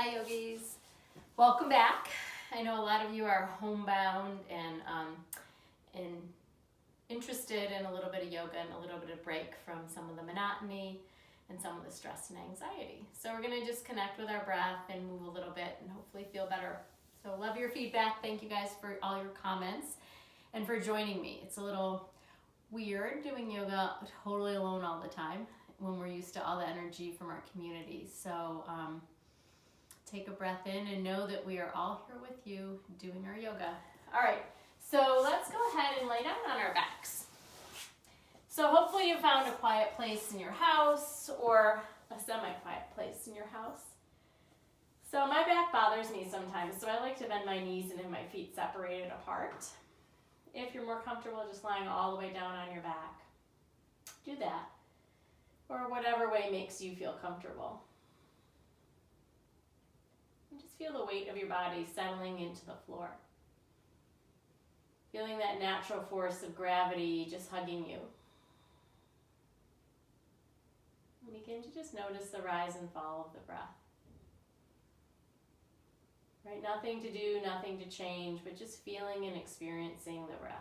Hi yogis, welcome back. I know a lot of you are homebound and interested in a little bit of yoga and a little bit of break from some of the monotony and some of the stress and anxiety. So we're gonna just connect with our breath and move a little bit and hopefully feel better. So love your feedback. Thank you guys for all your comments and for joining me. It's a little weird doing yoga totally alone all the time when we're used to all the energy from our community. So take a breath in and know that we are all here with you doing our yoga. All right, so let's go ahead and lay down on our backs. So hopefully you found a quiet place in your house or a semi-quiet place in your house. So my back bothers me sometimes, so I like to bend my knees and have my feet separated apart. If you're more comfortable just lying all the way down on your back, do that. Or whatever way makes you feel comfortable. And just feel the weight of your body settling into the floor. Feeling that natural force of gravity just hugging you. And begin to just notice the rise and fall of the breath. Right, nothing to do, nothing to change, but just feeling and experiencing the breath.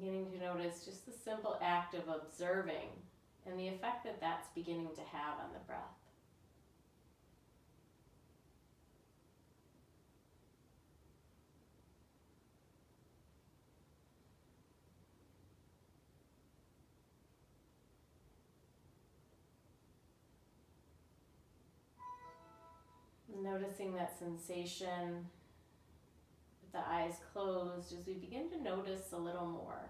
Beginning to notice just the simple act of observing and the effect that that's beginning to have on the breath. Noticing that sensation with the eyes closed as we begin to notice a little more.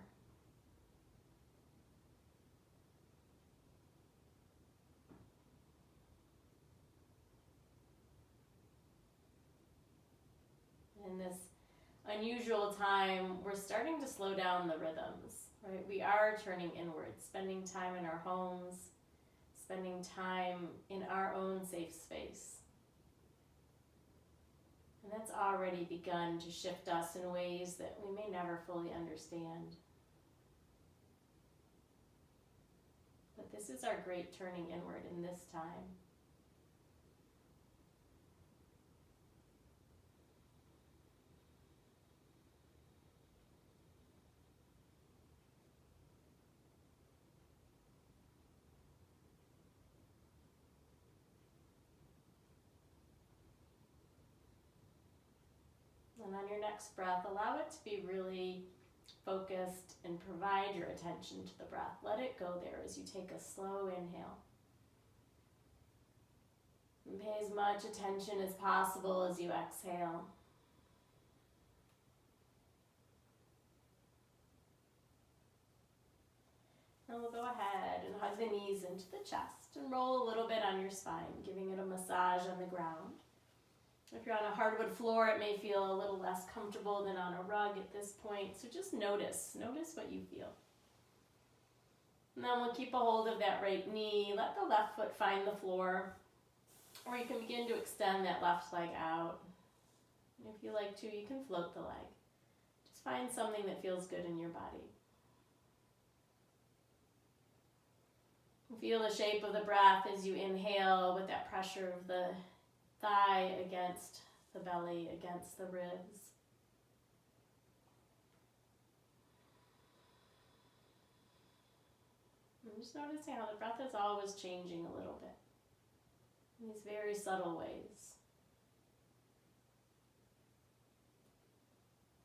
In this unusual time, we're starting to slow down the rhythms, right? We are turning inwards, spending time in our homes, spending time in our own safe space. And that's already begun to shift us in ways that we may never fully understand. But this is our great turning inward in this time. And on your next breath, allow it to be really focused and provide your attention to the breath. Let it go there as you take a slow inhale. And pay as much attention as possible as you exhale. And we'll go ahead and hug the knees into the chest and roll a little bit on your spine, giving it a massage on the ground. If you're on a hardwood floor, it may feel a little less comfortable than on a rug at this point. So just notice what you feel. And then we'll keep a hold of that right knee. Let the left foot find the floor. Or you can begin to extend that left leg out. And if you like to, you can float the leg. Just find something that feels good in your body. Feel the shape of the breath as you inhale with that pressure of the thigh against the belly, against the ribs. And just noticing how the breath is always changing a little bit in these very subtle ways.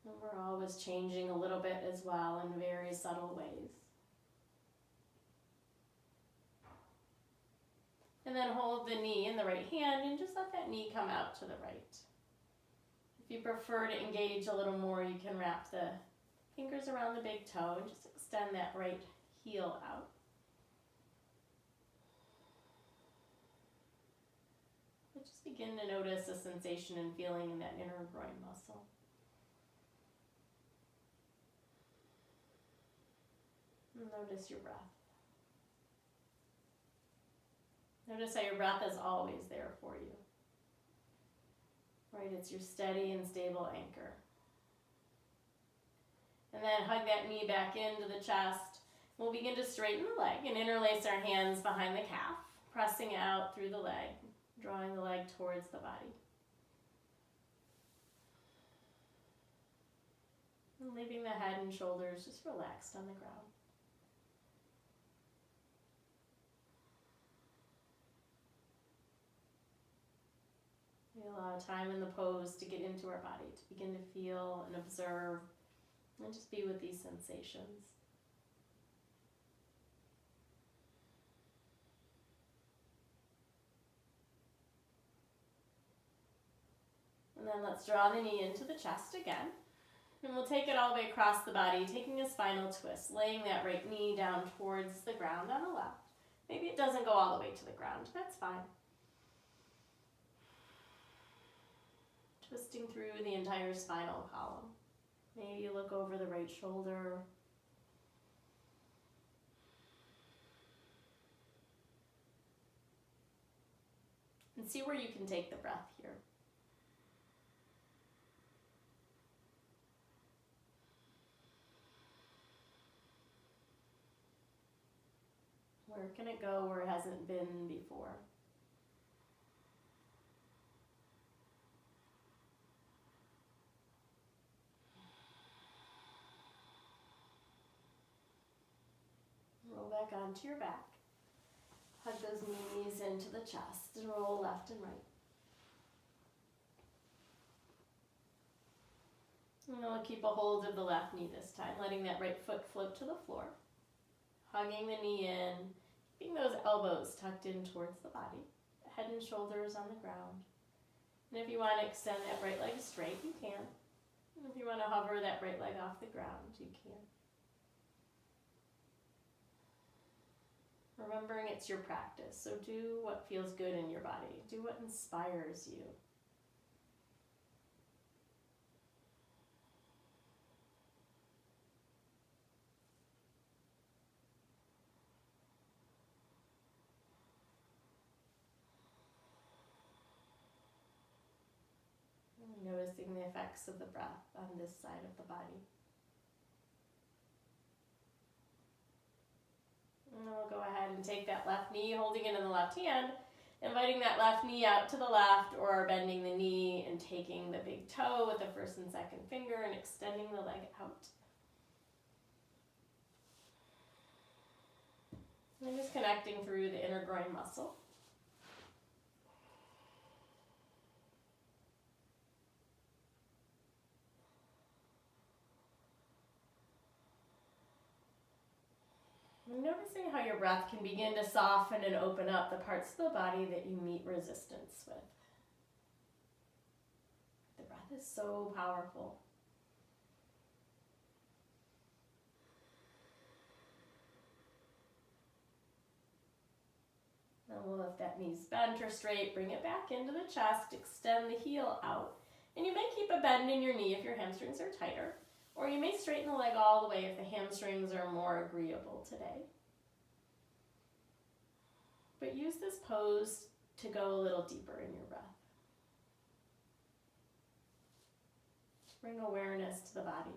And we're always changing a little bit as well in very subtle ways. And then hold the knee in the right hand and just let that knee come out to the right. If you prefer to engage a little more, you can wrap the fingers around the big toe and just extend that right heel out. But just begin to notice the sensation and feeling in that inner groin muscle. And notice your breath. Notice how your breath is always there for you. Right, it's your steady and stable anchor. And then hug that knee back into the chest. We'll begin to straighten the leg and interlace our hands behind the calf, pressing out through the leg, drawing the leg towards the body. And leaving the head and shoulders just relaxed on the ground. We allow time in the pose to get into our body, to begin to feel and observe and just be with these sensations. And then let's draw the knee into the chest again. And we'll take it all the way across the body, taking a spinal twist, laying that right knee down towards the ground on the left. Maybe it doesn't go all the way to the ground, that's fine. Twisting through the entire spinal column. Maybe you look over the right shoulder. And see where you can take the breath here. Where can it go where it hasn't been before? Roll back onto your back. Hug those knees into the chest and roll left and right. And we'll keep a hold of the left knee this time, letting that right foot float to the floor. Hugging the knee in, keeping those elbows tucked in towards the body, head and shoulders on the ground. And if you want to extend that right leg straight, you can. And if you want to hover that right leg off the ground, you can. Remembering it's your practice, so do what feels good in your body. Do what inspires you. Noticing the effects of the breath on this side of the body. And then we'll go ahead and take that left knee, holding it in the left hand, inviting that left knee out to the left, or bending the knee and taking the big toe with the first and second finger and extending the leg out. And just connecting through the inner groin muscle. Noticing how your breath can begin to soften and open up the parts of the body that you meet resistance with. The breath is so powerful. Then we'll lift that knees bent or straight, bring it back into the chest, extend the heel out. And you may keep a bend in your knee if your hamstrings are tighter. Or you may straighten the leg all the way if the hamstrings are more agreeable today. But use this pose to go a little deeper in your breath. Bring awareness to the body.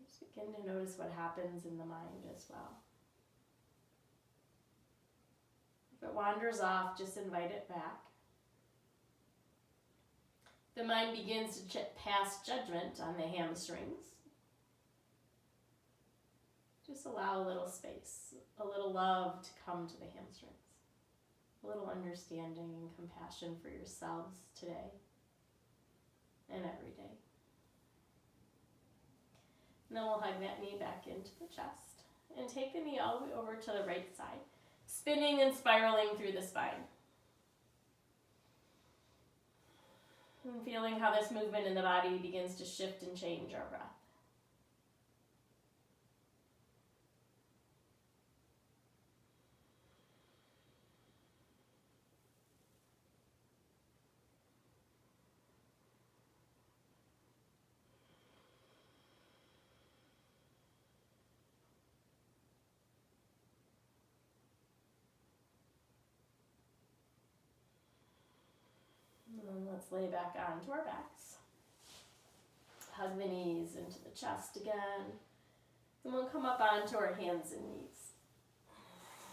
Just begin to notice what happens in the mind as well. If it wanders off, just invite it back. The mind begins to pass judgment on the hamstrings. Just allow a little space, a little love to come to the hamstrings, a little understanding and compassion for yourselves today and every day. And then we'll hug that knee back into the chest and take the knee all the way over to the right side, spinning and spiraling through the spine. And feeling how this movement in the body begins to shift and change our breath. lay back onto our backs. Hug the knees into the chest again. And we'll come up onto our hands and knees.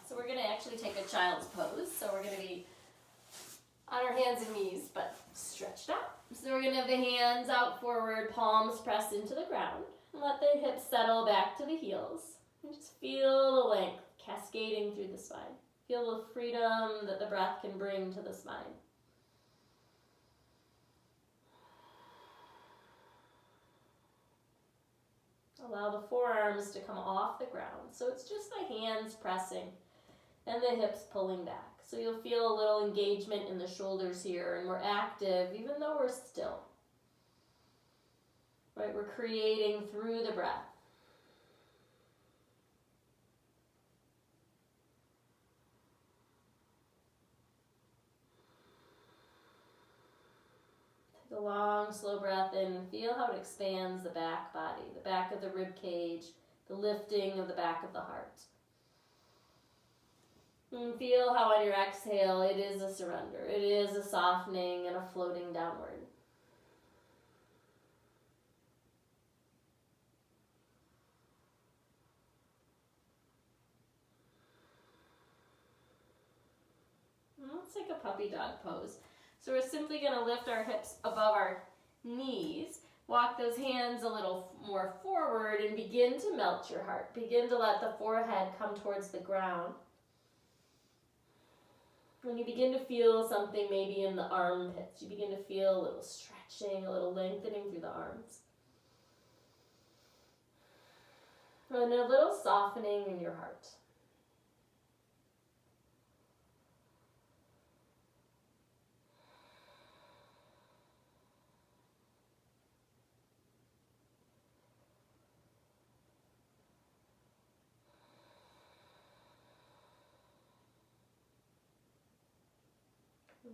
So we're going to actually take a child's pose. So we're going to be on our hands and knees, but stretched out. So we're going to have the hands out forward, palms pressed into the ground. And let the hips settle back to the heels. And just feel the length cascading through the spine. Feel the freedom that the breath can bring to the spine. Allow the forearms to come off the ground. So it's just the hands pressing and the hips pulling back. So you'll feel a little engagement in the shoulders here, and we're active even though we're still. Right, we're creating through the breath. Take a long, slow breath in and feel how it expands the back body, the back of the rib cage, the lifting of the back of the heart. And feel how on your exhale it is a surrender. It is a softening and a floating downward. And let's take a puppy dog pose. So we're simply going to lift our hips above our knees. Walk those hands a little more forward and begin to melt your heart. Begin to let the forehead come towards the ground. When you begin to feel something maybe in the armpits, you begin to feel a little stretching, a little lengthening through the arms. And a little softening in your heart.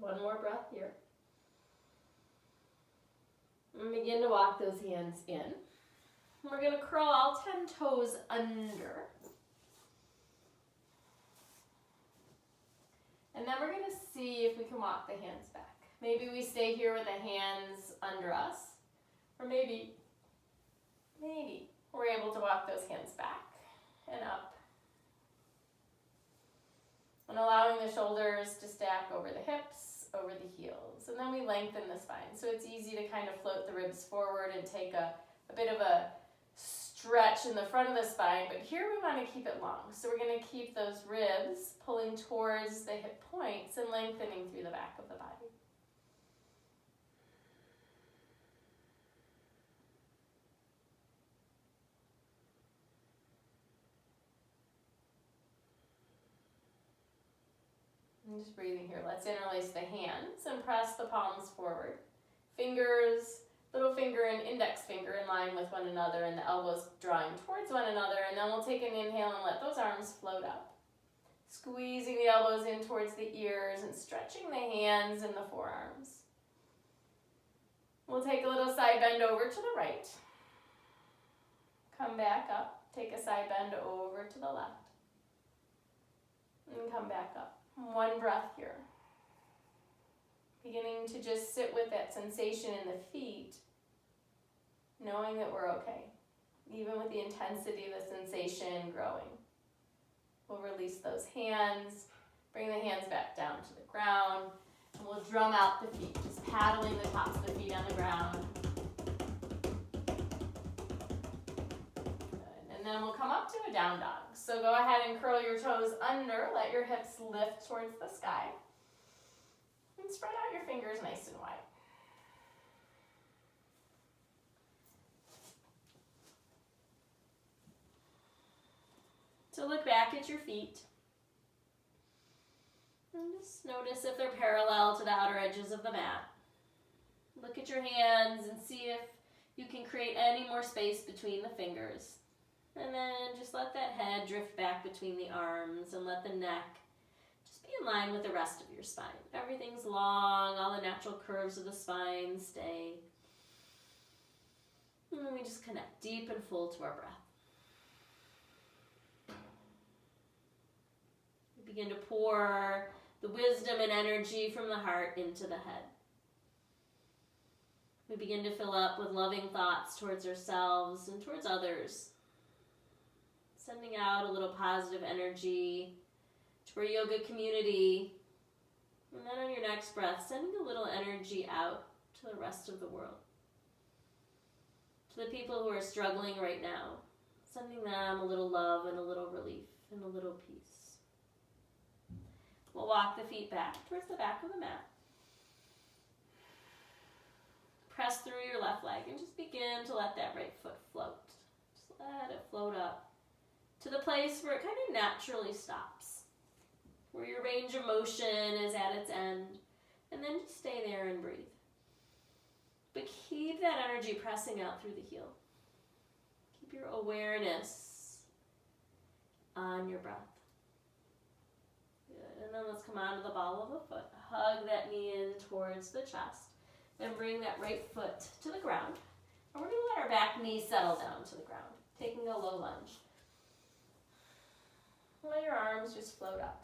One more breath here. And begin to walk those hands in. We're going to crawl 10 toes under. And then we're going to see if we can walk the hands back. Maybe we stay here with the hands under us. Or maybe we're able to walk those hands back and up. And allowing the shoulders to stack over the hips, over the heels. And then we lengthen the spine. So it's easy to kind of float the ribs forward and take a bit of a stretch in the front of the spine. But here we want to keep it long. So we're going to keep those ribs pulling towards the hip points and lengthening through the back of the body. And just breathing here. Let's interlace the hands and press the palms forward. Fingers, little finger and index finger in line with one another, and the elbows drawing towards one another. And then we'll take an inhale and let those arms float up. Squeezing the elbows in towards the ears and stretching the hands and the forearms. We'll take a little side bend over to the right. Come back up. Take a side bend over to the left. And come back up. One breath here. Beginning to just sit with that sensation in the feet, knowing that we're okay. Even with the intensity of the sensation growing. We'll release those hands, bring the hands back down to the ground, and we'll drum out the feet, just paddling the tops of the feet on the ground. And then we'll come up to a down dog. So go ahead and curl your toes under, let your hips lift towards the sky. And spread out your fingers nice and wide. So look back at your feet. And just notice if they're parallel to the outer edges of the mat. Look at your hands and see if you can create any more space between the fingers. And then just let that head drift back between the arms and let the neck just be in line with the rest of your spine. Everything's long, all the natural curves of the spine stay. And then we just connect deep and full to our breath. We begin to pour the wisdom and energy from the heart into the head. We begin to fill up with loving thoughts towards ourselves and towards others. Sending out a little positive energy to our yoga community. And then on your next breath, sending a little energy out to the rest of the world. To the people who are struggling right now. Sending them a little love and a little relief and a little peace. We'll walk the feet back towards the back of the mat. Press through your left leg and just begin to let that right foot float. Just let it float up to the place where it kind of naturally stops. Where your range of motion is at its end. And then just stay there and breathe. But keep that energy pressing out through the heel. Keep your awareness on your breath. Good. And then let's come onto the ball of the foot. Hug that knee in towards the chest. And bring that right foot to the ground. And we're going to let our back knee settle down to the ground. Taking a low lunge. Let your arms just float up.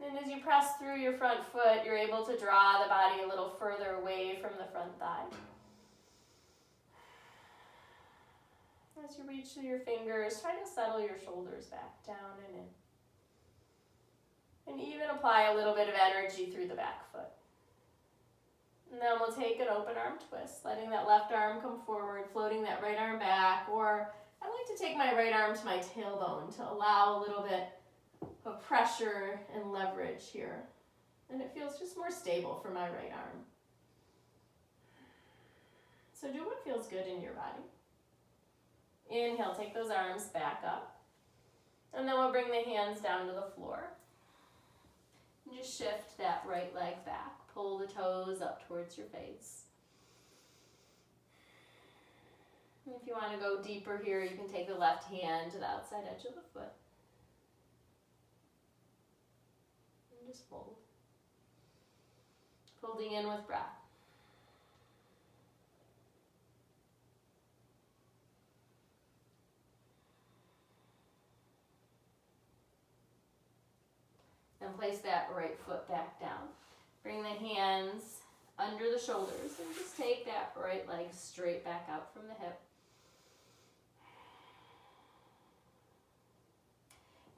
And as you press through your front foot, you're able to draw the body a little further away from the front thigh. As you reach through your fingers, try to settle your shoulders back down and in. And even apply a little bit of energy through the back foot. And then we'll take an open arm twist, letting that left arm come forward, floating that right arm back, or I like to take my right arm to my tailbone to allow a little bit of pressure and leverage here. And it feels just more stable for my right arm. So do what feels good in your body. Inhale, take those arms back up. And then we'll bring the hands down to the floor. And just shift that right leg back. Pull the toes up towards your face. And if you want to go deeper here, you can take the left hand to the outside edge of the foot. And just fold. Folding in with breath. And place that right foot back down. Bring the hands under the shoulders and just take that right leg straight back out from the hip.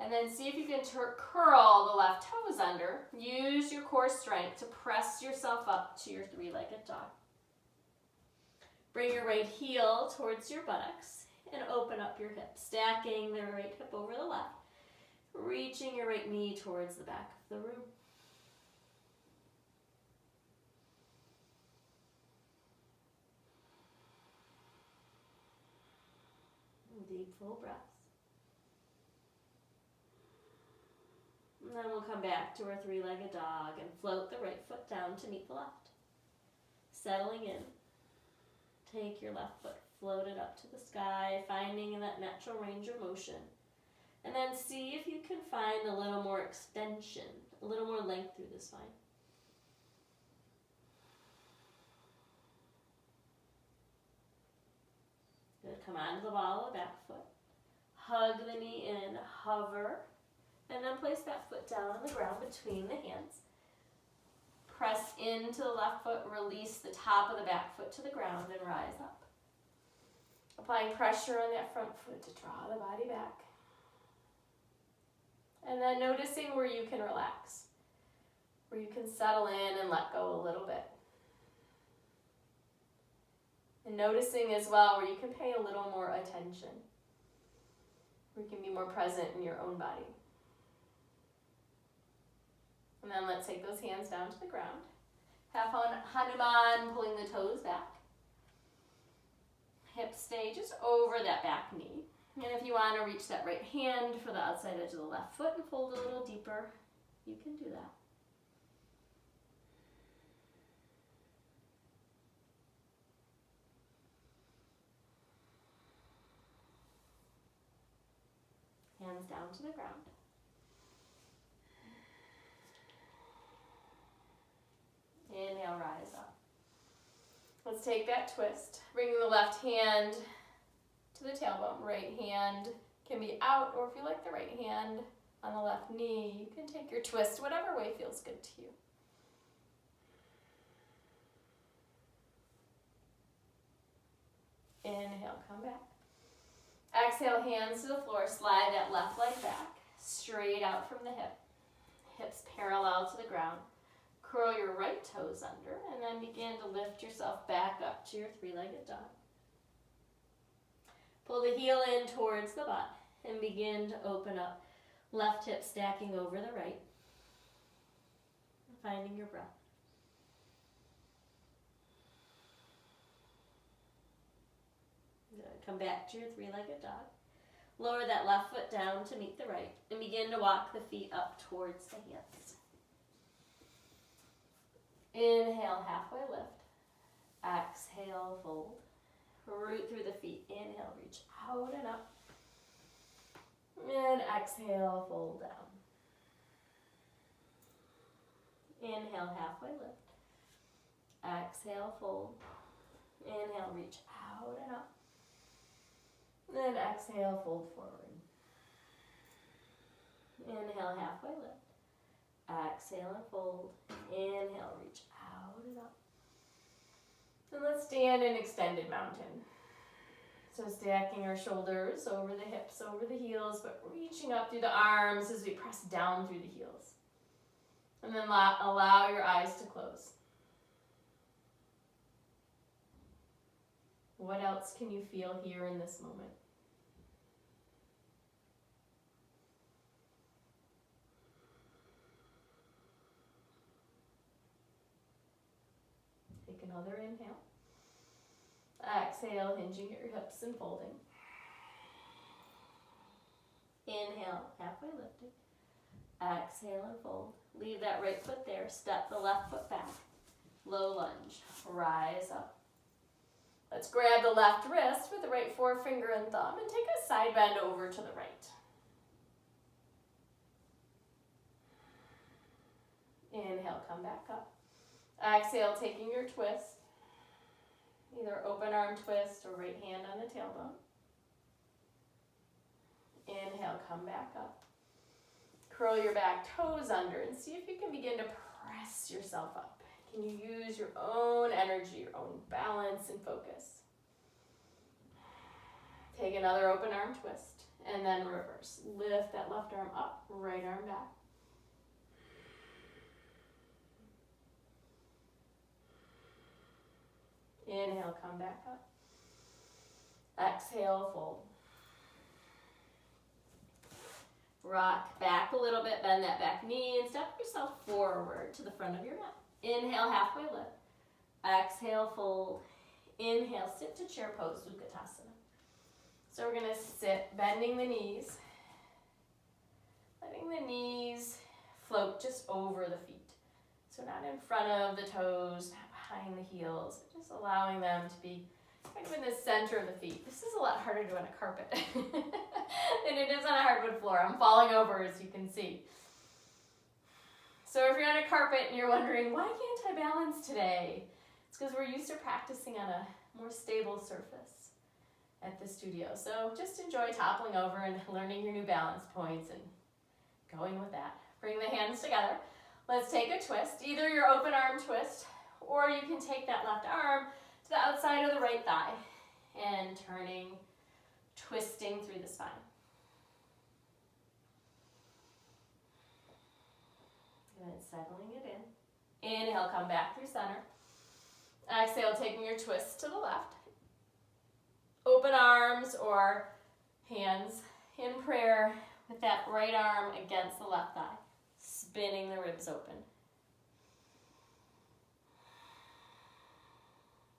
And then see if you can curl the left toes under. Use your core strength to press yourself up to your three-legged dog. Bring your right heel towards your buttocks and open up your hip, stacking the right hip over the left. Reaching your right knee towards the back of the room. Deep, full breaths. And then we'll come back to our three-legged dog and float the right foot down to meet the left. Settling in. Take your left foot, float it up to the sky, finding that natural range of motion. And then see if you can find a little more extension, a little more length through the spine. Good, come onto the ball of the back foot. Hug the knee in, hover, and then place that foot down on the ground between the hands. Press into the left foot, release the top of the back foot to the ground and rise up. Applying pressure on that front foot to draw the body back. And then noticing where you can relax, where you can settle in and let go a little bit. And noticing as well where you can pay a little more attention, where you can be more present in your own body. And then let's take those hands down to the ground. Half on Hanuman, pulling the toes back. Hips stay just over that back knee. And if you want to reach that right hand for the outside edge of the left foot and fold a little deeper, you can do that. Hands down to the ground. Inhale, rise up. Let's take that twist. Bring the left hand to the tailbone. Right hand can be out, or if you like the right hand on the left knee, you can take your twist whatever way feels good to you. Inhale, come back. Exhale, hands to the floor. Slide that left leg back, straight out from the hip. Hips parallel to the ground. Curl your right toes under, and then begin to lift yourself back up to your three-legged dog. Pull the heel in towards the butt, and begin to open up. Left hip stacking over the right. Finding your breath. Good. Come back to your three-legged dog. Lower that left foot down to meet the right, and begin to walk the feet up towards the hands. Inhale, halfway lift. Exhale, fold. Root through the feet. Inhale, reach out and up. And exhale, fold down. Inhale, halfway lift. Exhale, fold. Inhale, reach out and up. Then exhale, fold forward. Inhale, halfway lift. Exhale and fold. Inhale, reach out and up. And let's stand in extended mountain. So stacking our shoulders over the hips, over the heels, but reaching up through the arms as we press down through the heels. And then allow your eyes to close. What else can you feel here in this moment? Take another inhale. Exhale, hinging at your hips and folding. Inhale, halfway lifting. Exhale and fold. Leave that right foot there. Step the left foot back. Low lunge. Rise up. Let's grab the left wrist with the right forefinger and thumb and take a side bend over to the right. Inhale, come back up. Exhale, taking your twist. Either open arm twist or right hand on the tailbone. Inhale, come back up. Curl your back toes under and see if you can begin to press yourself up. Can you use your own energy, your own balance and focus? Take another open arm twist and then reverse. Lift that left arm up, right arm back. Inhale, come back up. Exhale, fold. Rock back a little bit, bend that back knee and step yourself forward to the front of your mat. Inhale, halfway lift. Exhale, fold. Inhale, sit to chair pose, Utkatasana. So we're going to sit, bending the knees. Letting the knees float just over the feet. So not in front of the toes, not behind the heels. Just allowing them to be kind of in the center of the feet. This is a lot harder to do on a carpet than it is on a hardwood floor. I'm falling over, as you can see. So if you're on a carpet and you're wondering, why can't I balance today? It's because we're used to practicing on a more stable surface at the studio. So just enjoy toppling over and learning your new balance points and going with that. Bring the hands together. Let's take a twist, either your open arm twist, or you can take that left arm to the outside of the right thigh and turning, twisting through the spine. Good, settling it in. Inhale, come back through center. Exhale, taking your twist to the left. Open arms or hands in prayer with that right arm against the left thigh, spinning the ribs open.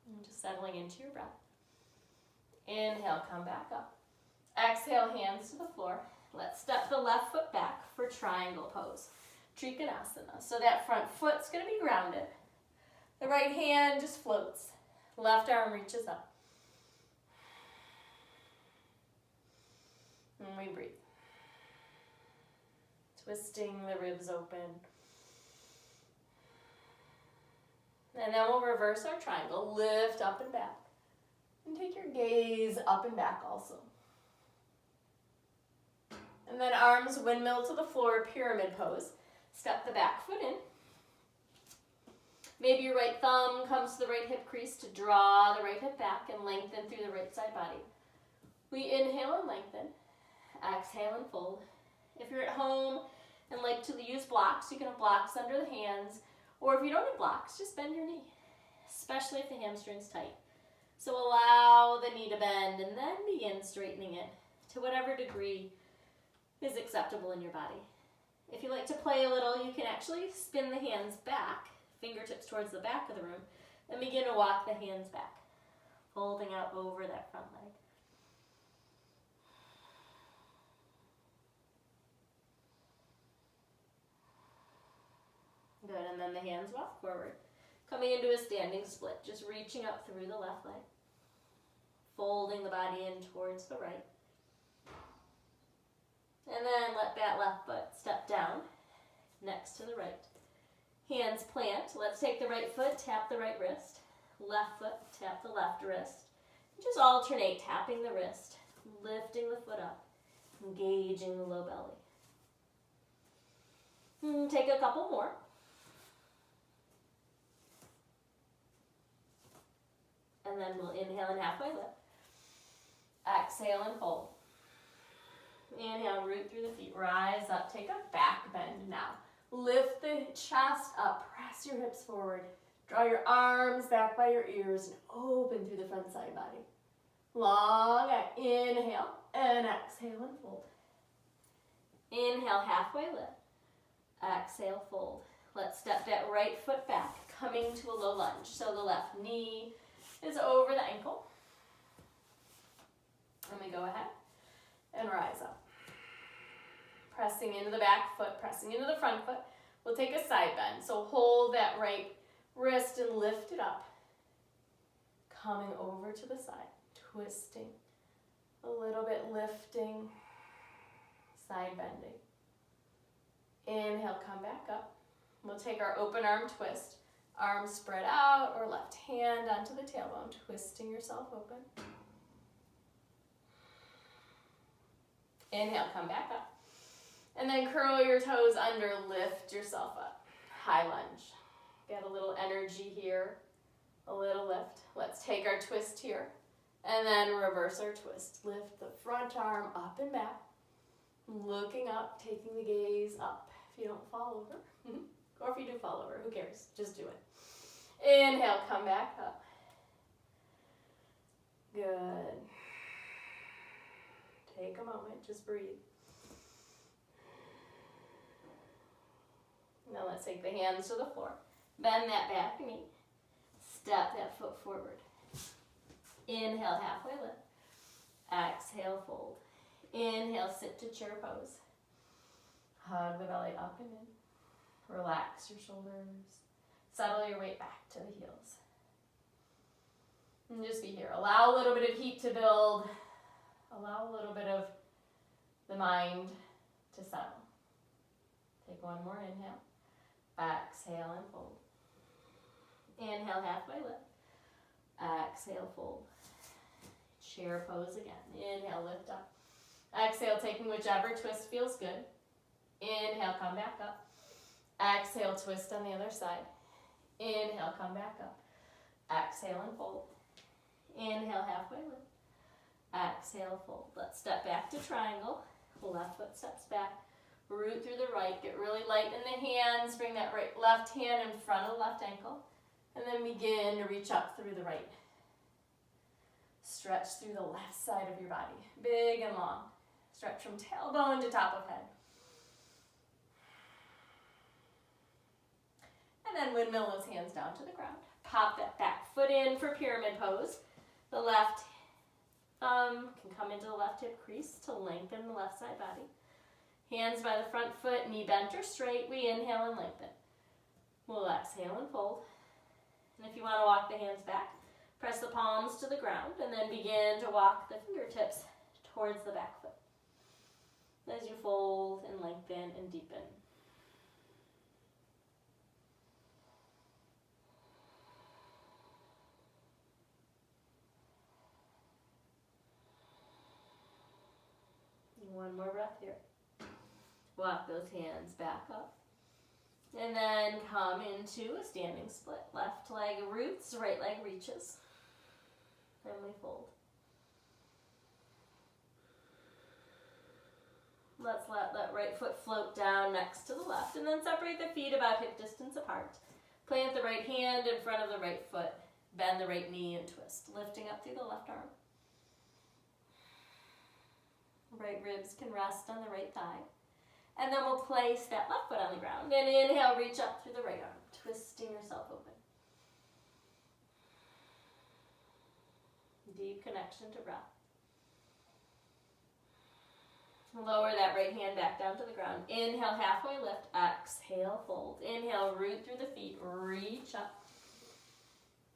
And just settling into your breath. Inhale, come back up. Exhale, hands to the floor. Let's step the left foot back for triangle pose. Utkatasana. So that front foot's going to be grounded. The right hand just floats. Left arm reaches up. And we breathe. Twisting the ribs open. And then we'll reverse our triangle. Lift up and back. And take your gaze up and back also. And then arms windmill to the floor, pyramid pose. Step the back foot in. Maybe your right thumb comes to the right hip crease to draw the right hip back and lengthen through the right side body. We inhale and lengthen. Exhale and fold. If you're at home and like to use blocks, you can have blocks under the hands. Or if you don't have blocks, just bend your knee, especially if the hamstring's tight. So allow the knee to bend and then begin straightening it to whatever degree is acceptable in your body. If you like to play a little, you can actually spin the hands back, fingertips towards the back of the room, and begin to walk the hands back, folding out over that front leg. Good, and then the hands walk forward, coming into a standing split, just reaching up through the left leg, folding the body in towards the right. And then let that left foot step down next to the right. Hands plant. Let's take the right foot, tap the right wrist. Left foot, tap the left wrist. Just alternate tapping the wrist, lifting the foot up, engaging the low belly. Take a couple more. And then we'll inhale and halfway lift. Exhale and fold. Inhale, root through the feet. Rise up. Take a back bend now. Lift the chest up. Press your hips forward. Draw your arms back by your ears and open through the front side body. Long inhale and exhale and fold. Inhale, halfway lift. Exhale, fold. Let's step that right foot back, coming to a low lunge. So the left knee is over the ankle. And we go ahead and rise up. Pressing into the back foot, pressing into the front foot. We'll take a side bend. So hold that right wrist and lift it up. Coming over to the side, twisting. A little bit lifting, side bending. Inhale, come back up. We'll take our open arm twist. Arms spread out or left hand onto the tailbone, twisting yourself open. Inhale, come back up. And then curl your toes under, lift yourself up. High lunge. Get a little energy here, a little lift. Let's take our twist here and then reverse our twist. Lift the front arm up and back, looking up, taking the gaze up. If you don't fall over, or if you do fall over, who cares? Just do it. Inhale, come back up. Good. Take a moment, just breathe. Now let's take the hands to the floor. Bend that back knee. Step that foot forward. Inhale, halfway lift. Exhale, fold. Inhale, sit to chair pose. Hug the belly up and in. Relax your shoulders. Settle your weight back to the heels. And just be here. Allow a little bit of heat to build. Allow a little bit of the mind to settle. Take one more inhale. Exhale and fold. Inhale, halfway lift. Exhale, fold. Chair pose again. Inhale, lift up. Exhale, taking whichever twist feels good. Inhale, come back up. Exhale, twist on the other side. Inhale, come back up. Exhale and fold. Inhale, halfway lift. Exhale, fold. Let's step back to triangle. Left foot steps back. Root through the right. Get really light in the hands. Bring that right left hand in front of the left ankle. And then begin to reach up through the right. Stretch through the left side of your body. Big and long. Stretch from tailbone to top of head. And then windmill those hands down to the ground. Pop that back foot in for pyramid pose. The left thumb can come into the left hip crease to lengthen the left side body. Hands by the front foot, knee bent or straight. We inhale and lengthen. We'll exhale and fold. And if you want to walk the hands back, press the palms to the ground and then begin to walk the fingertips towards the back foot. As you fold and lengthen and deepen. One more breath here. Walk those hands back up And then come into a standing split. Left leg roots, right leg reaches. Then we fold. Let's let that right foot float down next to the left, and then separate the feet about hip distance apart. Plant the right hand in front of the right foot. Bend the right knee and twist, lifting up through the left arm. Right ribs can rest on the right thigh. And then we'll place that left foot on the ground. And inhale, reach up through the right arm, twisting yourself open. Deep connection to breath. Lower that right hand back down to the ground. Inhale, halfway lift. Exhale, fold. Inhale, root through the feet. Reach up.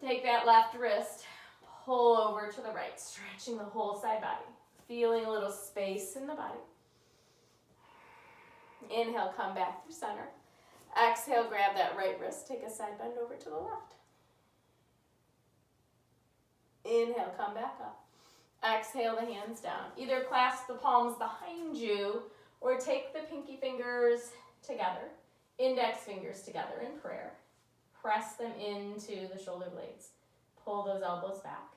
Take that left wrist, pull over to the right, stretching the whole side body. Feeling a little space in the body. Inhale, come back through center. Exhale, grab that right wrist, take a side bend over to the left. Inhale, come back up. Exhale the hands down. Either clasp the palms behind you or take the pinky fingers together, index fingers together in prayer. Press them into the shoulder blades. Pull those elbows back.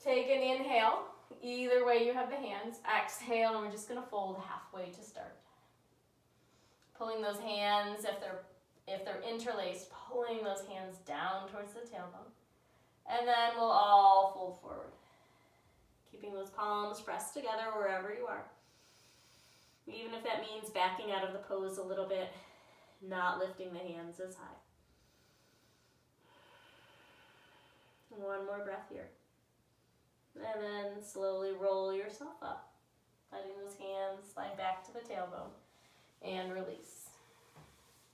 Take an inhale. Either way you have the hands. Exhale, and we're just going to fold halfway to start. Pulling those hands, if they're interlaced, pulling those hands down towards the tailbone. And then we'll all fold forward. Keeping those palms pressed together wherever you are. Even if that means backing out of the pose a little bit, not lifting the hands as high. One more breath here. And then slowly roll yourself up. Letting those hands slide back to the tailbone. And release.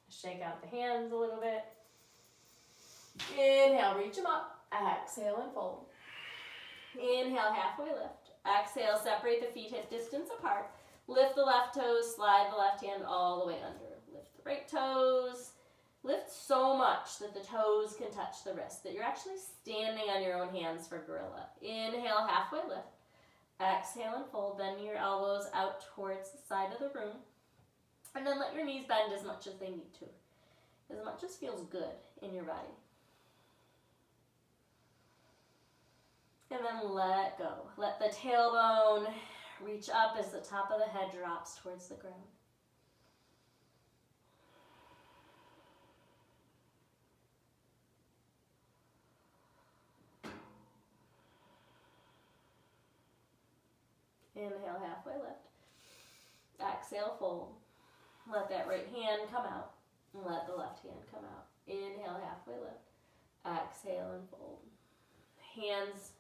Shake out the hands a little bit. Inhale, reach them up. Exhale and fold. Inhale, halfway lift. Exhale, separate the feet hip distance apart. Lift the left toes, slide the left hand all the way under. Lift the right toes. Lift so much that the toes can touch the wrist, that you're actually standing on your own hands for gorilla. Inhale, halfway lift. Exhale and fold, bending your elbows out towards the side of the room. And then let your knees bend as much as they need to, as much as feels good in your body. And then let go. Let the tailbone reach up as the top of the head drops towards the ground. Inhale, halfway lift. Exhale, fold. Let that right hand come out. And let the left hand come out. Inhale, halfway lift. Exhale and fold. Hands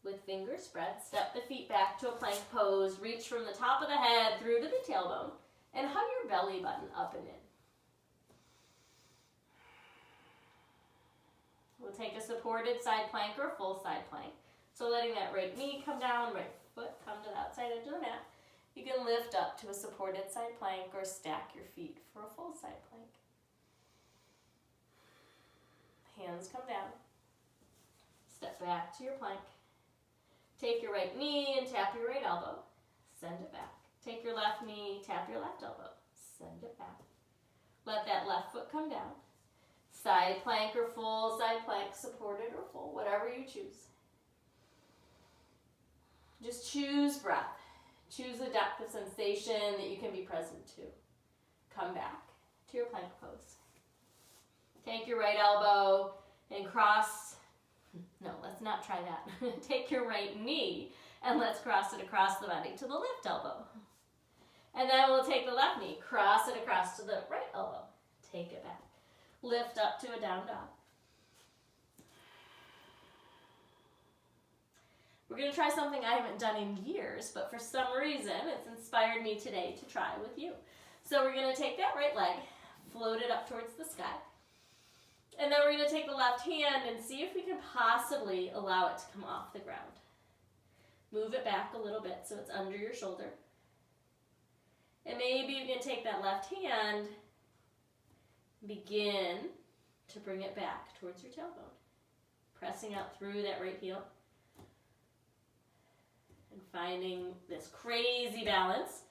with fingers spread. Step the feet back to a plank pose. Reach from the top of the head through to the tailbone. And hug your belly button up and in. We'll take a supported side plank or full side plank. So letting that right knee come down, right foot come to the outside edge of the mat. You can lift up to a supported side plank or stack your feet for a full side plank. Hands come down. Step back to your plank. Take your right knee and tap your right elbow. Send it back. Take your left knee, tap your left elbow. Send it back. Let that left foot come down. Side plank or full side plank, supported or full, whatever you choose. Just choose breath. Choose the depth of sensation that you can be present to. Come back to your plank pose. Take your right elbow and cross. No, let's not try that. Take your right knee and let's cross it across the body to the left elbow. And then we'll take the left knee, cross it across to the right elbow. Take it back. Lift up to a down dog. We're going to try something I haven't done in years, but for some reason it's inspired me today to try with you. So we're going to take that right leg, float it up towards the sky. And then we're going to take the left hand and see if we can possibly allow it to come off the ground. Move it back a little bit so it's under your shoulder. And maybe you can take that left hand, begin to bring it back towards your tailbone. Pressing out through that right heel. And finding this crazy balance,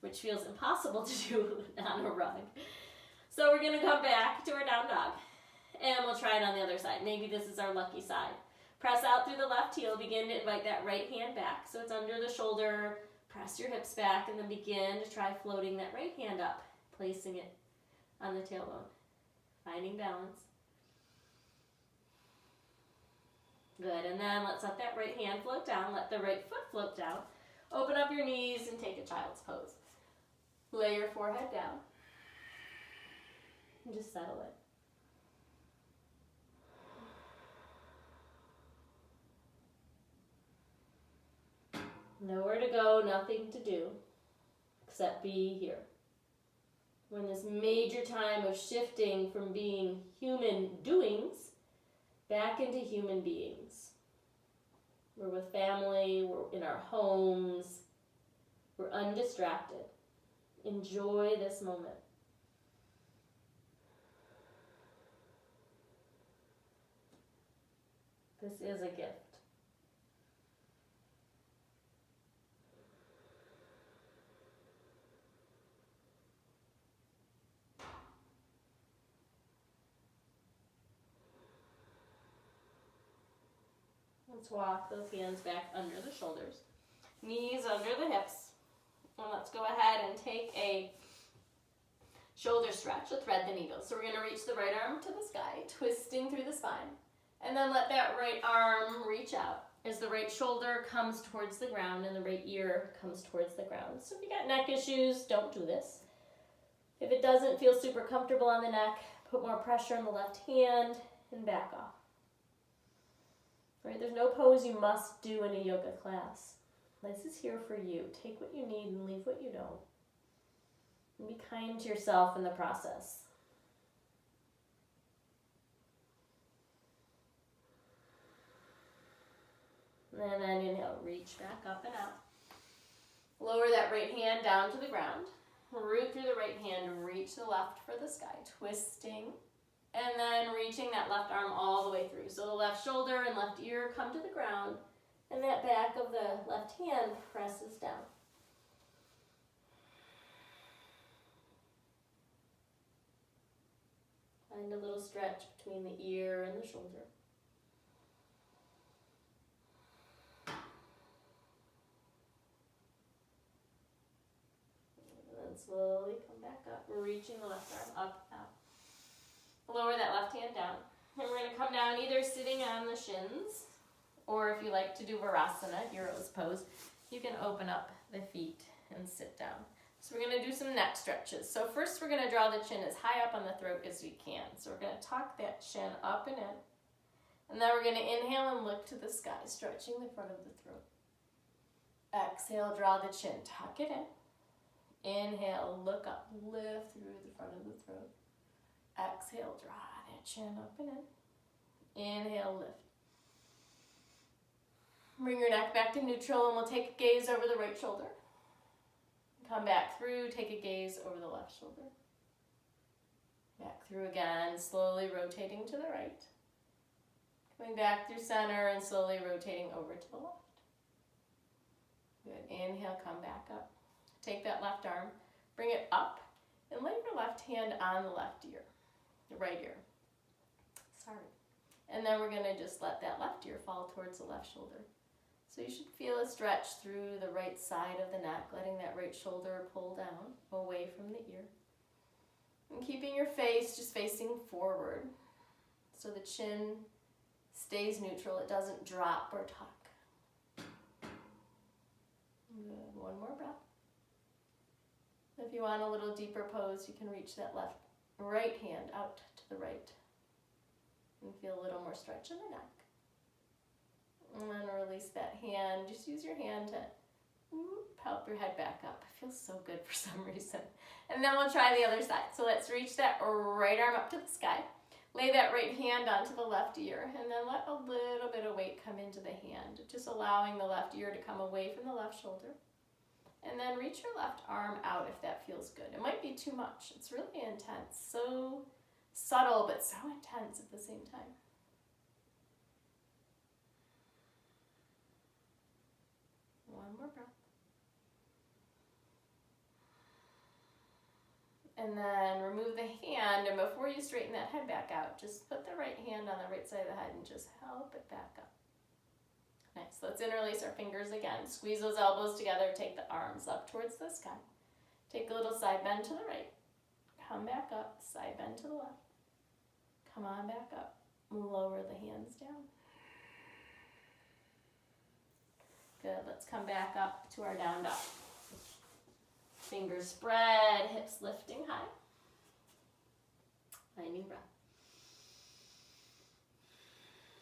which feels impossible to do on a rug. So we're going to come back to our down dog. And we'll try it on the other side. Maybe this is our lucky side. Press out through the left heel. Begin to invite that right hand back. So it's under the shoulder. Press your hips back and then begin to try floating that right hand up. Placing it on the tailbone. Finding balance. Good. And then let's let that right hand float down. Let the right foot float down. Open up your knees and take a child's pose. Lay your forehead down. And just settle it. Nowhere to go, nothing to do, except be here. We're in this major time of shifting from being human doings back into human beings. We're with family, we're in our homes, we're undistracted. Enjoy this moment. This is a gift. Let's walk those hands back under the shoulders. Knees under the hips. And let's go ahead and take a shoulder stretch to thread the needle. So we're going to reach the right arm to the sky, twisting through the spine. And then let that right arm reach out as the right shoulder comes towards the ground and the right ear comes towards the ground. So if you got neck issues, don't do this. If it doesn't feel super comfortable on the neck, put more pressure on the left hand and back off. Right? There's no pose you must do in a yoga class. This is here for you. Take what you need and leave what you don't. And be kind to yourself in the process. And then inhale, reach back up and out. Lower that right hand down to the ground. Root through the right hand, reach the left for the sky, twisting. And then reaching that left arm all the way through. So the left shoulder and left ear come to the ground. And that back of the left hand presses down. Find a little stretch between the ear and the shoulder. And then slowly come back up, reaching the left arm up, out. Lower that left hand down. And we're going to come down either sitting on the shins, or if you like to do Virasana, hero's pose, you can open up the feet and sit down. So we're going to do some neck stretches. So first we're going to draw the chin as high up on the throat as we can. So we're going to tuck that chin up and in. And then we're going to inhale and look to the sky, stretching the front of the throat. Exhale, draw the chin, tuck it in. Inhale, look up, lift through the front of the throat. Exhale, draw that chin up and in. Inhale, lift. Bring your neck back to neutral and we'll take a gaze over the right shoulder. Come back through, take a gaze over the left shoulder. Back through again, slowly rotating to the right. Coming back through center and slowly rotating over to the left. Good, inhale, come back up. Take that left arm, bring it up, and lay your left hand on the left ear, the right ear. Sorry. And then we're gonna just let that left ear fall towards the left shoulder. So you should feel a stretch through the right side of the neck, letting that right shoulder pull down, away from the ear. And keeping your face just facing forward, so the chin stays neutral, it doesn't drop or tuck. Good, one more breath. If you want a little deeper pose, you can reach that right hand out to the right and feel a little more stretch in the neck. And then release that hand. Just use your hand to help your head back up. It feels so good for some reason. And then we'll try the other side. So let's reach that right arm up to the sky. Lay that right hand onto the left ear. And then let a little bit of weight come into the hand. Just allowing the left ear to come away from the left shoulder. And then reach your left arm out if that feels good. It might be too much. It's really intense. So subtle, but so intense at the same time. One more breath. And then remove the hand, and before you straighten that head back out, just put the right hand on the right side of the head and just help it back up. Nice. Let's interlace our fingers again. Squeeze those elbows together. Take the arms up towards the sky. Take a little side bend to the right. Come back up. Side bend to the left. Come on back up. Lower the hands down. Good. Let's come back up to our down dog. Fingers spread, hips lifting high. Finding breath.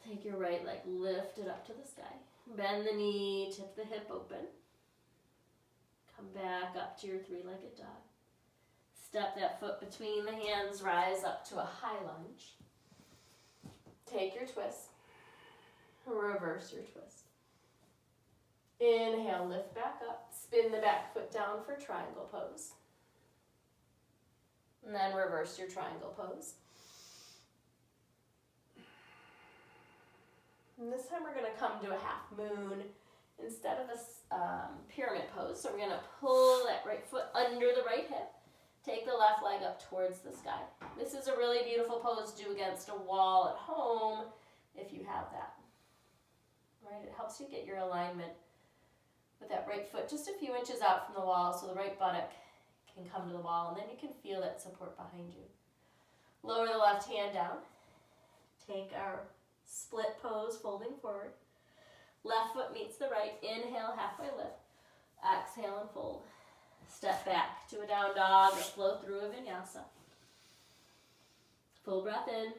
Take your right leg, lift it up to the sky. Bend the knee, tip the hip open. Come back up to your three-legged dog. Step that foot between the hands, rise up to a high lunge. Take your twist. Reverse your twist. Inhale, lift back up. Spin the back foot down for triangle pose. And then reverse your triangle pose. And this time we're going to come to a half moon instead of a pyramid pose. So we're going to pull that right foot under the right hip. Take the left leg up towards the sky. This is a really beautiful pose to do against a wall at home if you have that. Right? It helps you get your alignment with that right foot just a few inches out from the wall so the right buttock can come to the wall, and then you can feel that support behind you. Lower the left hand down. Take our split pose, folding forward. Left foot meets the right. Inhale, halfway lift. Exhale and fold. Step back to a down dog or flow through a vinyasa. Full breath in.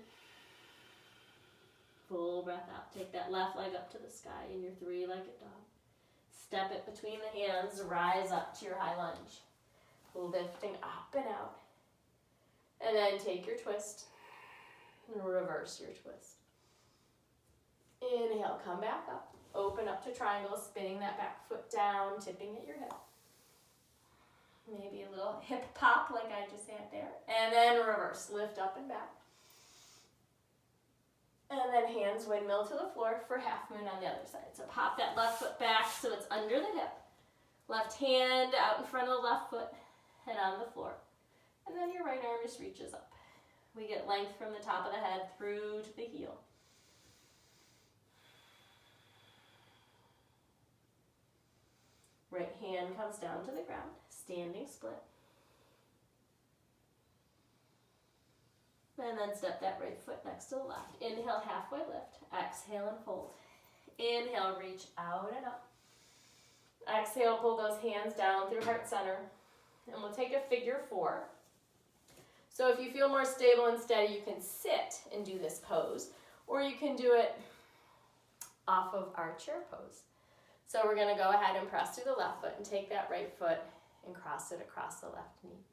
Full breath out. Take that left leg up to the sky in your three-legged dog. Step it between the hands, rise up to your high lunge. Lifting up and out. And then take your twist and reverse your twist. Inhale, come back up. Open up to triangle, spinning that back foot down, tipping at your hip. Maybe a little hip pop like I just had there. And then reverse, lift up and back. And then hands windmill to the floor for half moon on the other side. So pop that left foot back so it's under the hip. Left hand out in front of the left foot and on the floor. And then your right arm just reaches up. We get length from the top of the head through to the heel. Right hand comes down to the ground, standing split. And then step that right foot next to the left. Inhale, halfway lift. Exhale and fold. Inhale, reach out and up. Exhale, pull those hands down through heart center. And we'll take a figure four. So if you feel more stable and steady, you can sit and do this pose. Or you can do it off of our chair pose. So we're going to go ahead and press through the left foot and take that right foot and cross it across the left knee.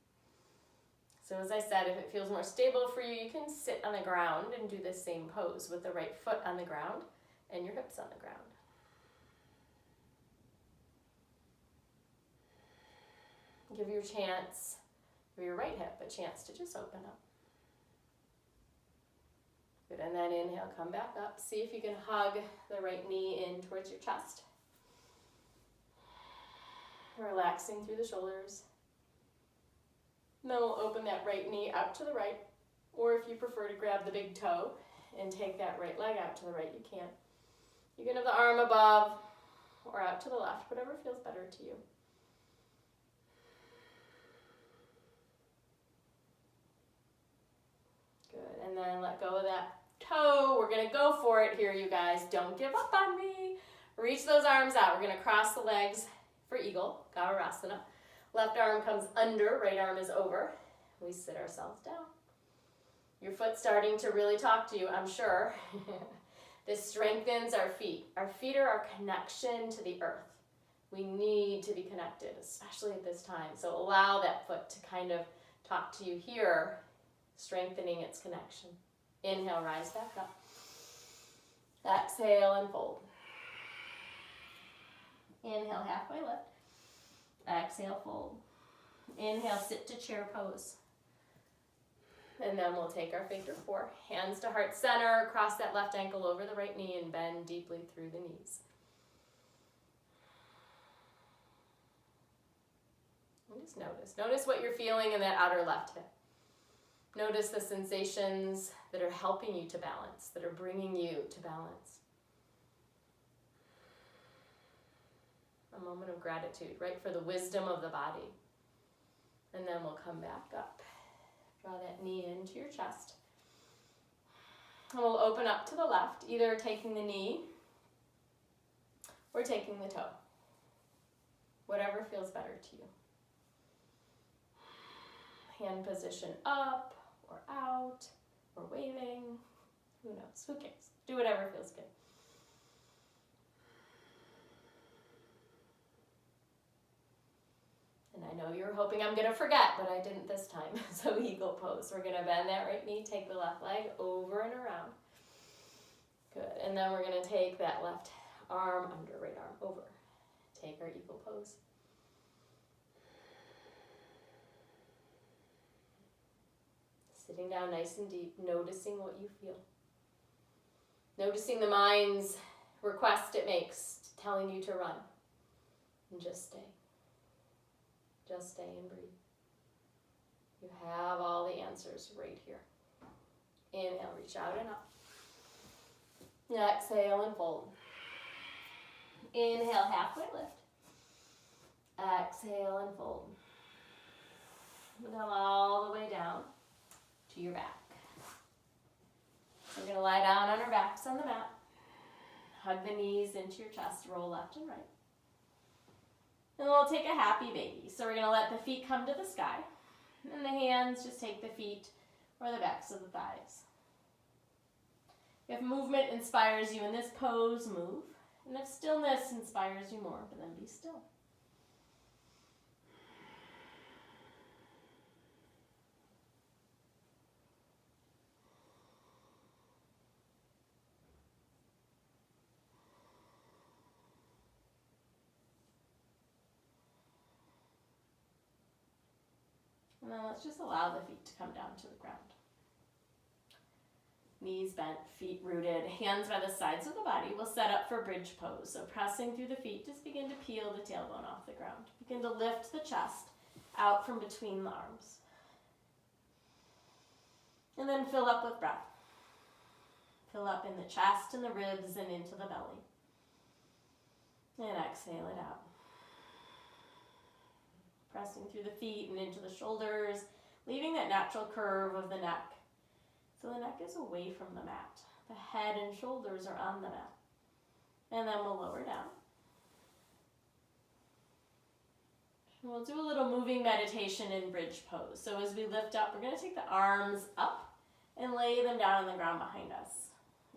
So as I said, if it feels more stable for you, you can sit on the ground and do the same pose with the right foot on the ground and your hips on the ground. Give your right hip a chance to just open up. Good, and then inhale, come back up. See if you can hug the right knee in towards your chest. Relaxing through the shoulders. Then we'll open that right knee out to the right, or if you prefer to grab the big toe and take that right leg out to the right, you can. You can have the arm above or out to the left, whatever feels better to you. Good, and then let go of that toe. We're gonna go for it here, you guys. Don't give up on me. Reach those arms out. We're gonna cross the legs for eagle, Gaurasana. Left arm comes under, right arm is over. We sit ourselves down. Your foot's starting to really talk to you, I'm sure. This strengthens our feet. Our feet are our connection to the earth. We need to be connected, especially at this time. So allow that foot to kind of talk to you here, strengthening its connection. Inhale, rise back up. Exhale and fold. Inhale, halfway lift. Exhale, fold. Inhale, sit to chair pose. And then we'll take our figure four. Hands to heart center, cross that left ankle over the right knee and bend deeply through the knees. And just notice. Notice what you're feeling in that outer left hip. Notice the sensations that are helping you to balance, that are bringing you to balance. A moment of gratitude, right, for the wisdom of the body. And then we'll come back up. Draw that knee into your chest. And we'll open up to the left, either taking the knee or taking the toe. Whatever feels better to you. Hand position up or out or waving. Who knows? Who cares? Do whatever feels good. And I know you're hoping I'm going to forget, but I didn't this time. So eagle pose. We're going to bend that right knee, take the left leg over and around. Good. And then we're going to take that left arm under, right arm over. Take our eagle pose. Sitting down nice and deep, noticing what you feel. Noticing the mind's request it makes, telling you to run. And just stay. Just stay and breathe. You have all the answers right here. Inhale, reach out and up. Exhale and fold. Inhale, halfway lift. Exhale and fold. Come all the way down to your back. We're going to lie down on our backs on the mat. Hug the knees into your chest. Roll left and right. And we'll take a happy baby. So we're going to let the feet come to the sky. And the hands just take the feet or the backs of the thighs. If movement inspires you in this pose, move. And if stillness inspires you more, then be still. And then let's just allow the feet to come down to the ground. Knees bent, feet rooted, hands by the sides of the body. We'll set up for bridge pose. So pressing through the feet, just begin to peel the tailbone off the ground. Begin to lift the chest out from between the arms. And then fill up with breath. Fill up in the chest and the ribs and into the belly. And exhale it out. Pressing through the feet and into the shoulders, leaving that natural curve of the neck. So the neck is away from the mat. The head and shoulders are on the mat. And then we'll lower down. And we'll do a little moving meditation in bridge pose. So as we lift up, we're going to take the arms up and lay them down on the ground behind us.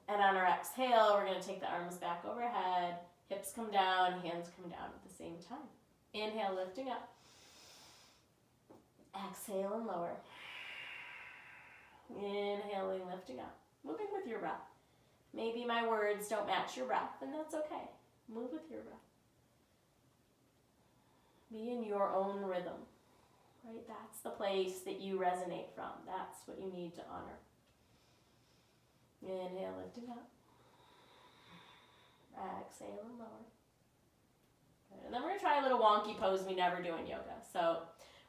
And on our exhale, we're going to take the arms back overhead, hips come down, hands come down at the same time. Inhale, lifting up. Exhale and lower. Inhaling, lifting up. Moving with your breath. Maybe my words don't match your breath, and that's okay. Move with your breath. Be in your own rhythm. Right? That's the place that you resonate from. That's what you need to honor. Inhale, lifting up. Exhale and lower. Good. And then we're going to try a little wonky pose we never do in yoga. So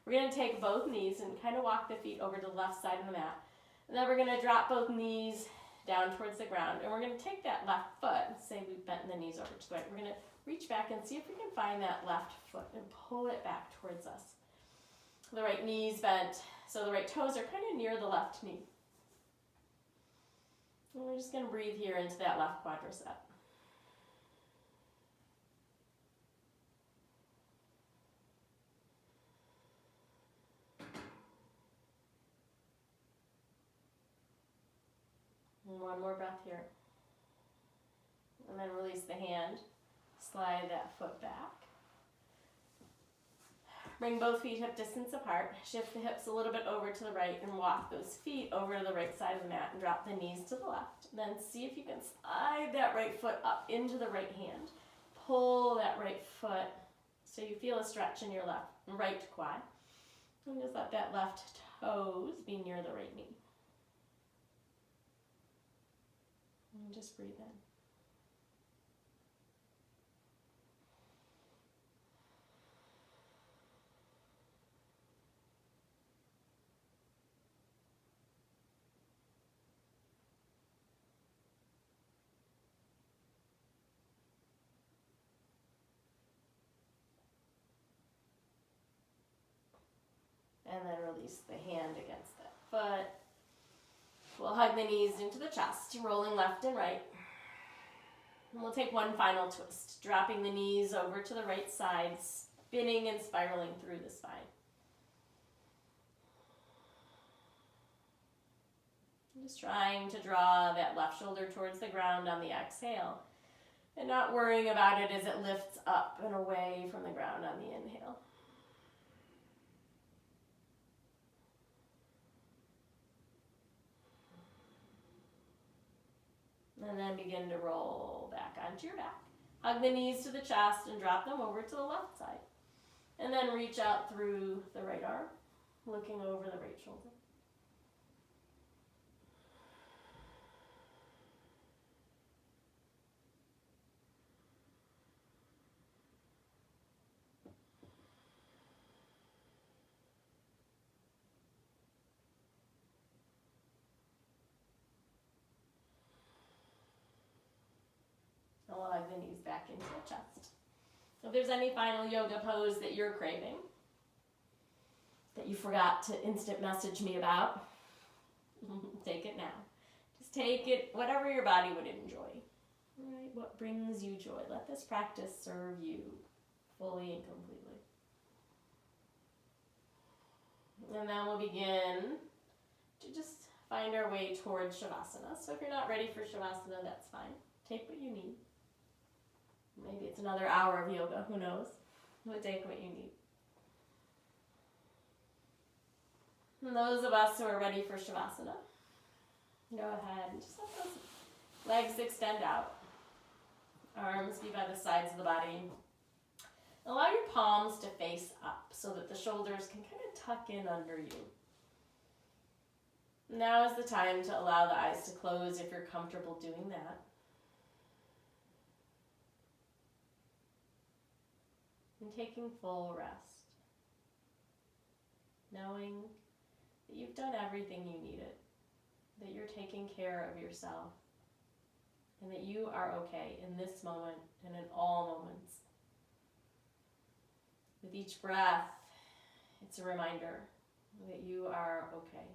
we're going to take both knees and kind of walk the feet over to the left side of the mat. And then we're going to drop both knees down towards the ground. And we're going to take that left foot, say we've bent the knees over to the right. We're going to reach back and see if we can find that left foot and pull it back towards us. The right knee's bent, so the right toes are kind of near the left knee. And we're just going to breathe here into that left quadricep. And one more breath here. And then release the hand. Slide that foot back. Bring both feet hip distance apart. Shift the hips a little bit over to the right and walk those feet over to the right side of the mat and drop the knees to the left. Then see if you can slide that right foot up into the right hand. Pull that right foot so you feel a stretch in your right quad. And just let that left toes be near the right knee. And just breathe in. release the hand against that foot. We'll hug the knees into the chest, rolling left and right. And we'll take one final twist, dropping the knees over to the right side, spinning and spiraling through the spine. Just trying to draw that left shoulder towards the ground on the exhale, and not worrying about it as it lifts up and away from the ground on the inhale. And then begin to roll back onto your back. Hug the knees to the chest and drop them over to the left side. And then reach out through the right arm, looking over the right shoulder. And we'll hug the knees back into the chest. If there's any final yoga pose that you're craving, that you forgot to instant message me about, take it now. Just take it, whatever your body would enjoy. Right? What brings you joy? Let this practice serve you fully and completely. And then we'll begin to just find our way towards Shavasana. So if you're not ready for Shavasana, that's fine. Take what you need. Maybe it's another hour of yoga, who knows? But take what you need. And those of us who are ready for Shavasana, go ahead and just let those legs extend out. Arms be by the sides of the body. Allow your palms to face up so that the shoulders can kind of tuck in under you. Now is the time to allow the eyes to close if you're comfortable doing that. And taking full rest. Knowing that you've done everything you needed. That you're taking care of yourself. And that you are okay in this moment and in all moments. With each breath, it's a reminder that you are okay.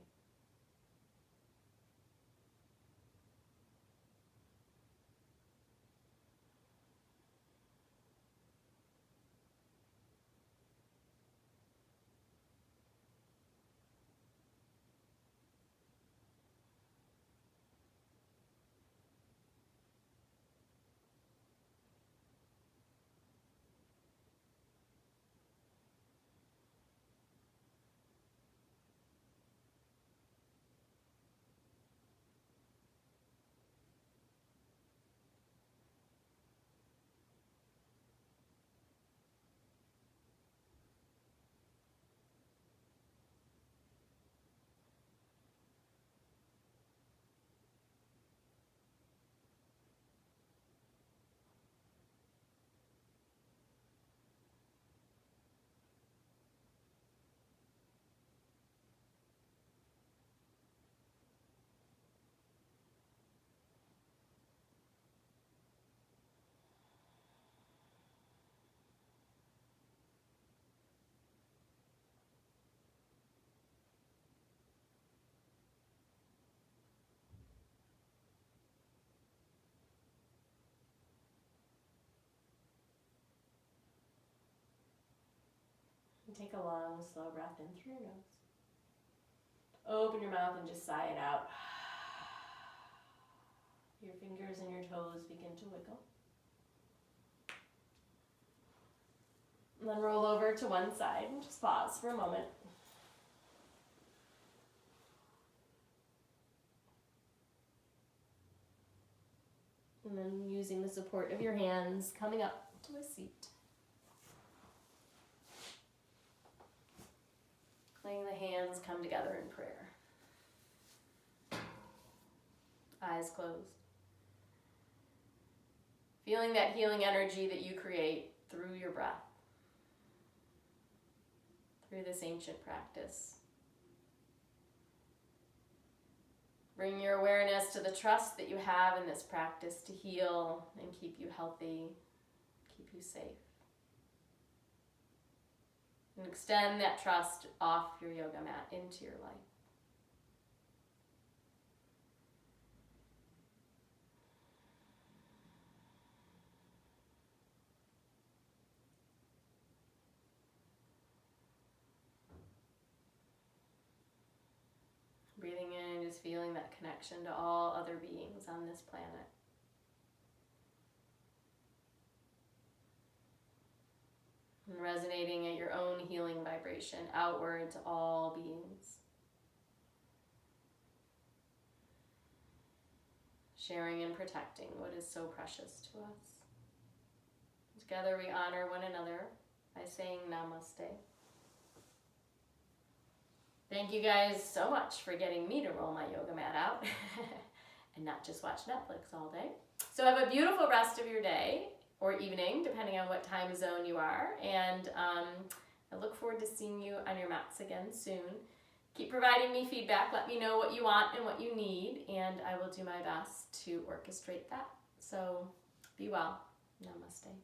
And take a long, slow breath in through your nose. Open your mouth and just sigh it out. Your fingers and your toes begin to wiggle. And then roll over to one side and just pause for a moment. And then using the support of your hands, coming up to a seat. Letting the hands come together in prayer. Eyes closed. Feeling that healing energy that you create through your breath. Through this ancient practice. Bring your awareness to the trust that you have in this practice to heal and keep you healthy, keep you safe. And extend that trust off your yoga mat into your life. Breathing in, just feeling that connection to all other beings on this planet. And resonating at your own healing vibration outward to all beings. Sharing and protecting what is so precious to us. Together we honor one another by saying namaste. Thank you guys so much for getting me to roll my yoga mat out and not just watch Netflix all day. So have a beautiful rest of your day or evening, depending on what time zone you are. And I look forward to seeing you on your mats again soon. Keep providing me feedback. Let me know what you want and what you need, and I will do my best to orchestrate that. So be well. Namaste.